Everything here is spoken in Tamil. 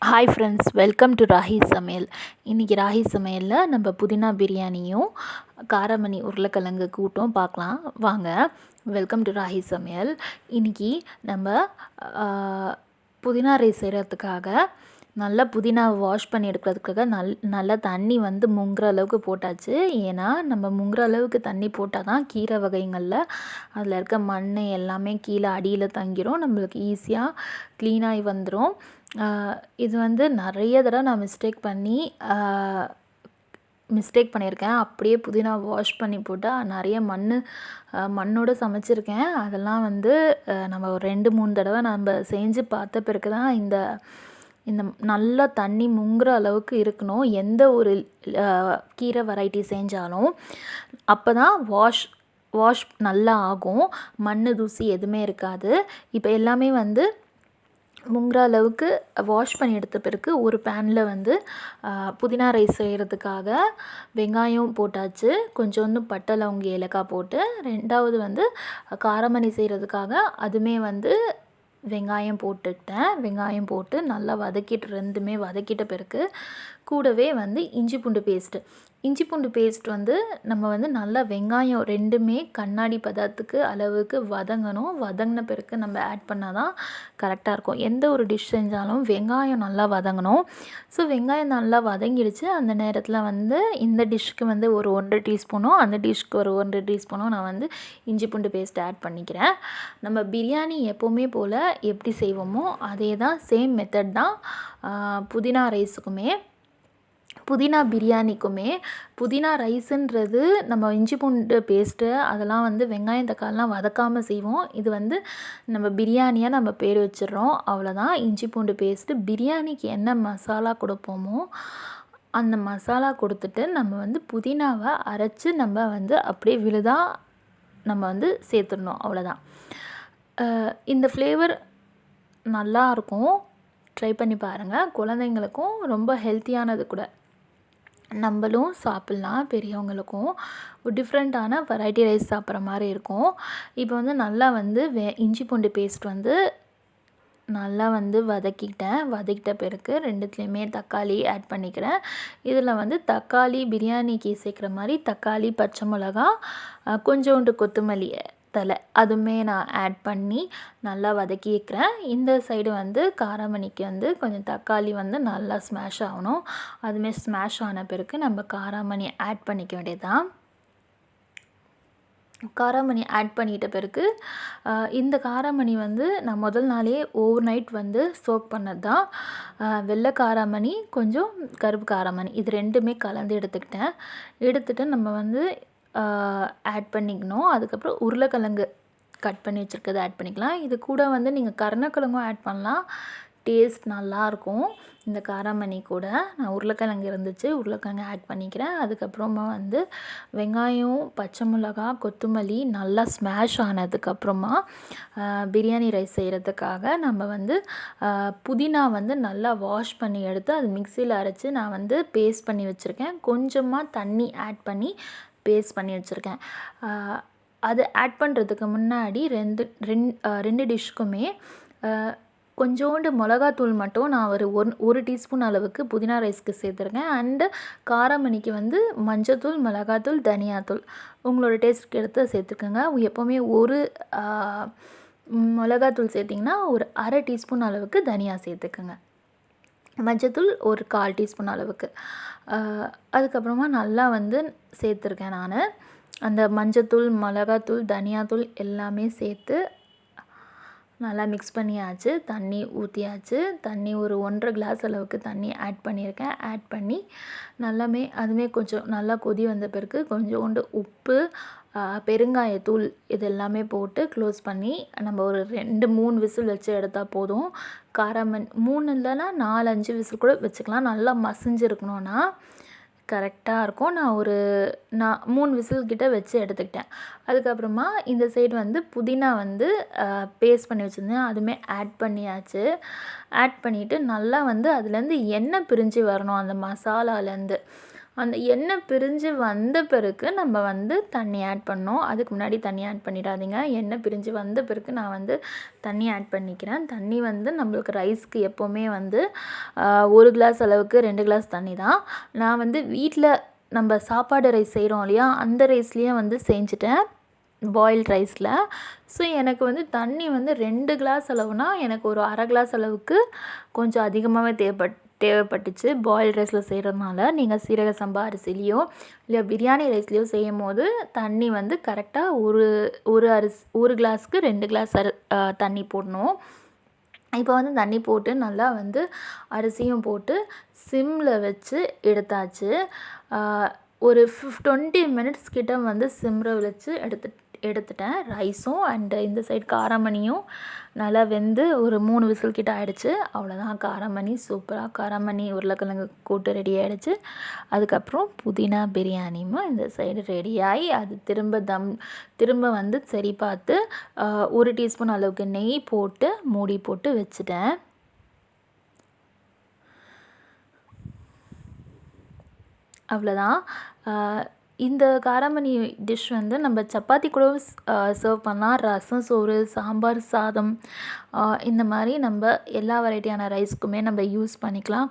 Hi friends, welcome to Rahi சமையல். இன்றைக்கி ராஹி சமையலில் நம்ம புதினா பிரியாணியும் காரமணி உருளைக்கிழங்கு கூட்டும் பார்க்கலாம் வாங்க. வெல்கம் டு ராஹி சமையல். இன்றைக்கி நம்ம புதினா ரைஸ் செய்கிறதுக்காக நல்லா புதினாவை வாஷ் பண்ணி எடுக்கிறதுக்காக நல்லா தண்ணி முங்குற அளவுக்கு போட்டாச்சு. ஏன்னா நம்ம முங்குற அளவுக்கு தண்ணி போட்டால் தான் கீரை வகைகளில் அதில் இருக்க மண் எல்லாமே கீழே அடியில் தங்கிரும், நம்மளுக்கு ஈஸியாக க்ளீனாகி வந்துடும். இது நிறைய தடவை நான் மிஸ்டேக் பண்ணியிருக்கேன். அப்படியே புதினா வாஷ் பண்ணி போட்டால் நிறைய மண்ணோடு சமைச்சிருக்கேன். அதெல்லாம் நம்ம ஒரு 2-3 தடவை நம்ம செஞ்சு பார்த்த பிறகு தான் இந்த நல்லா தண்ணி முங்குற அளவுக்கு இருக்கணும். எந்த ஒரு கீரை வெரைட்டி செஞ்சாலும் அப்போ தான் வாஷ் நல்லா ஆகும், மண் தூசி எதுவுமே இருக்காது. இப்போ எல்லாமே முங்குற அளவுக்கு வாஷ் பண்ணி எடுத்த பிறகு ஒரு பேனில் புதினா ரைஸ் செய்கிறதுக்காக வெங்காயம் போட்டாச்சு. கொஞ்சோண்டு பட்டை லவங்க ஏலக்காய் போட்டு, ரெண்டாவது காரமணி செய்கிறதுக்காக அதுவுமே வெங்காயம் போட்டுக்கிட்டேன். வெங்காயம் போட்டு நல்லா ரெண்டுமே வதக்கிட்ட பிறகு கூடவே இஞ்சி பூண்டு பேஸ்ட் நம்ம நல்லா வெங்காயம் ரெண்டுமே கண்ணாடி பதத்துக்கு அளவுக்கு வதங்கணும். வதங்கின பிறகு நம்ம ஆட் பண்ணால் தான் கரெக்டாக இருக்கும். எந்த ஒரு டிஷ் செஞ்சாலும் வெங்காயம் நல்லா வதங்கணும். ஸோ வெங்காயம் நல்லா வதங்கிடுச்சு. அந்த நேரத்தில் இந்த டிஷ்க்கு ஒரு 1 டீஸ்பூனும், அந்த டிஷ்க்கு ஒரு 1 டீஸ்பூனும் நான் இஞ்சி பூண்டு பேஸ்ட் ஆட் பண்ணிக்கிறேன். நம்ம பிரியாணி எப்போவுமே போல் எப்படி செய்வோமோ அதே தான், சேம் மெத்தட் தான் புதினா ரைஸுக்குமே புதினா பிரியாணிக்குமே. புதினா ரைஸுன்றது நம்ம இஞ்சி பூண்டு பேஸ்ட்டு அதெல்லாம் வெங்காயம் தக்காளிலாம் வதக்காமல் செய்வோம். இது நம்ம பிரியாணியாக நம்ம பேர் வச்சிடுறோம், அவ்வளோதான். இஞ்சி பூண்டு பேஸ்ட்டு பிரியாணிக்கு என்ன மசாலா கொடுப்போமோ அந்த மசாலா கொடுத்துட்டு நம்ம புதினாவை அரைச்சி நம்ம அப்படியே விழுதாக நம்ம சேர்த்துடணும், அவ்வளோதான். இந்த ஃப்ளேவர் நல்லாயிருக்கும், ட்ரை பண்ணி பாருங்கள். குழந்தைங்களுக்கும் ரொம்ப ஹெல்த்தியானது கூட, நம்மளும் சாப்பிட்லாம். பெரியவங்களுக்கும் ஒரு டிஃப்ரெண்ட்டான வெரைட்டி ரைஸ் சாப்பிட்ற மாதிரி இருக்கும். இப்போ நல்லா இஞ்சி பூண்டு பேஸ்ட் நல்லா வதக்கிட்ட பிறகு ரெண்டுத்துலேயுமே தக்காளி ஆட் பண்ணிக்கிறேன். இதில் தக்காளி பிரியாணிக்கு சேர்க்குற மாதிரி தக்காளி, பச்சை மிளகா, கொஞ்சோண்டு கொத்தமல்லி தலை அதுவுமே நான் ஆட் பண்ணி நல்லா வதக்கிக்கிறேன். இந்த சைடு காராமணிக்கு கொஞ்சம் தக்காளி நல்லா ஸ்மாஷ் ஆகணும். அதுவுமே ஸ்மாஷ் ஆன பிறகு நம்ம காராமணி ஆட் பண்ணிக்க வேண்டியதுதான். காராமணி ஆட் பண்ணிட்ட பிறகு இந்த காராமணி நான் முதல் நாளே ஓவர் நைட் சோக் பண்ணது தான். வெள்ளை காராமணி, கொஞ்சம் கருப்பு காராமணி, இது ரெண்டுமே கலந்து எடுத்துகிட்டு நம்ம ஆட் பண்ணிக்கணும். அதுக்கப்புறம் உருளைக்கிழங்கு கட் பண்ணி வச்சுருக்கதை ஆட் பண்ணிக்கலாம். இது கூட நீங்கள் கருணக்கிழங்கும் ஆட் பண்ணலாம், டேஸ்ட் நல்லாயிருக்கும். இந்த காராமணி கூட நான் உருளைக்கிழங்கு இருந்துச்சு, உருளைக்கிழங்கு ஆட் பண்ணிக்கிறேன். அதுக்கப்புறமா வெங்காயம், பச்சை மிளகா, கொத்தமல்லி நல்லா ஸ்மாஷ் ஆனதுக்கப்புறமா பிரியாணி ரைஸ் செய்கிறதுக்காக நம்ம புதினா நல்லா வாஷ் பண்ணி எடுத்து அது மிக்சியில் அரைச்சி நான் பேஸ்ட் பண்ணி வச்சுருக்கேன். கொஞ்சமாக தண்ணி ஆட் பண்ணி பேஸ்ட் பண்ணி வச்சுருக்கேன். அது ஆட் பண்ணுறதுக்கு முன்னாடி ரெண்டு டிஷ்க்குமே கொஞ்சோண்டு மிளகாத்தூள் மட்டும் நான் ஒரு டீஸ்பூன் அளவுக்கு புதினா ரைஸ்க்கு சேர்த்துருக்கேன். அண்டு காராமணிக்கு மஞ்சத்தூள், மிளகாத்தூள், தனியாத்தூள் உங்களோட டேஸ்ட்டுக்கு எடுத்து சேர்த்துக்கோங்க. எப்போவுமே ஒரு மிளகாத்தூள் சேர்த்திங்கன்னா ஒரு அரை டீஸ்பூன் அளவுக்கு தனியா சேர்த்துக்கோங்க. மஞ்சத்தூள் ஒரு 1/4 டீஸ்பூன் அளவுக்கு. அதுக்கப்புறமா நல்லா சேர்த்துருக்கேன் நான். அந்த மஞ்சத்தூள், மிளகாத்தூள், தனியாத்தூள் எல்லாமே சேர்த்து நல்லா மிக்ஸ் பண்ணியாச்சு. தண்ணி ஊற்றியாச்சு. தண்ணி ஒரு 1.5 கிளாஸ் அளவுக்கு தண்ணி ஆட் பண்ணியிருக்கேன். ஆட் பண்ணி அதுவுமே கொஞ்சம் நல்லா கொதி வந்த பிறகு கொஞ்சோண்டு உப்பு, பெருங்காயத்தூள் இது எல்லாமே போட்டு க்ளோஸ் பண்ணி நம்ம ஒரு 2-3 விசில் வச்சு எடுத்தால் போதும். 3 இல்லைன்னா 4-5 விசில் கூட வச்சுக்கலாம். நல்லா மசிஞ்சிருக்கணும்னா கரெக்டாக இருக்கும். நான் 3 விசில் கிட்ட வச்சு எடுத்துக்கிட்டேன். அதுக்கப்புறமா இந்த சைடு புதினா பேஸ்ட் பண்ணி வச்சுருந்தேன், அதுவுமே ஆட் பண்ணியாச்சு. ஆட் பண்ணிவிட்டு நல்லா அதுலேருந்து எண்ணெய் பிரிஞ்சு வரணும் அந்த மசாலாலேருந்து. அந்த எண்ணெய் பிரிஞ்சு வந்த பிறகு நம்ம வந்து தண்ணி ஆட் பண்ணணும். அதுக்கு முன்னாடி தண்ணி ஆட் பண்ணிடாதீங்க. எண்ணெய் பிரிஞ்சு வந்த பிறகு நான் வந்து தண்ணி ஆட் பண்ணிக்கிறேன். தண்ணி வந்து நம்மளுக்கு ரைஸ்க்கு எப்போவுமே வந்து 1 கிளாஸ் அளவுக்கு 2 கிளாஸ் தண்ணி தான். நான் வந்து வீட்டில் நம்ம சாப்பாடு ரைஸ் செய்கிறோம் இல்லையா, அந்த ரைஸ்லேயே வந்து செஞ்சுட்டேன், பாயில்ட் ரைஸில். ஸோ எனக்கு வந்து தண்ணி வந்து 2 கிளாஸ் அளவுனா எனக்கு ஒரு அரை கிளாஸ் அளவுக்கு கொஞ்சம் அதிகமாகவே தேவைப்பட்டுச்சு. பாயில்ட் ரைஸில் செய்கிறதுனால. நீங்கள் சீரக சம்பா அரிசிலேயோ இல்லை பிரியாணி ரைஸ்லேயோ செய்யும் போது தண்ணி வந்து கரெக்டாக ஒரு கிளாஸ்க்கு 2 கிளாஸ் தண்ணி போடணும். இப்போ வந்து தண்ணி போட்டு நல்லா வந்து அரிசியும் போட்டு சிம்மில் வச்சு எடுத்தாச்சு. ஒரு 20 மினிட்ஸ் கிட்ட வந்து சிம்மில் வச்சு எடுத்துட்டேன். ரைஸும் அண்டு இந்த சைடு காராமணியும் நல்லா வெந்து ஒரு 3 விசில் கிட்ட ஆகிடுச்சு. அவ்வளோதான், காராமணி சூப்பராக காராமணி உருளைக்கிழங்கு கூட்டு ரெடி ஆகிடுச்சு. அதுக்கப்புறம் புதினா பிரியாணியும் இந்த சைடு ரெடியாகி அது திரும்ப வந்து சரி பார்த்து 1 டீஸ்பூன் அளவுக்கு நெய் போட்டு மூடி போட்டு வச்சுட்டேன். அவ்வளோதான். இந்த காராமணி டிஷ் வந்து நம்ம சப்பாத்தி கூட சர்வ் பண்ணலாம். ரசம், சோறு, சாம்பார் சாதம் இந்த மாதிரி நம்ம எல்லா வெரைட்டியான ரைஸ்க்குமே நம்ம யூஸ் பண்ணிக்கலாம்.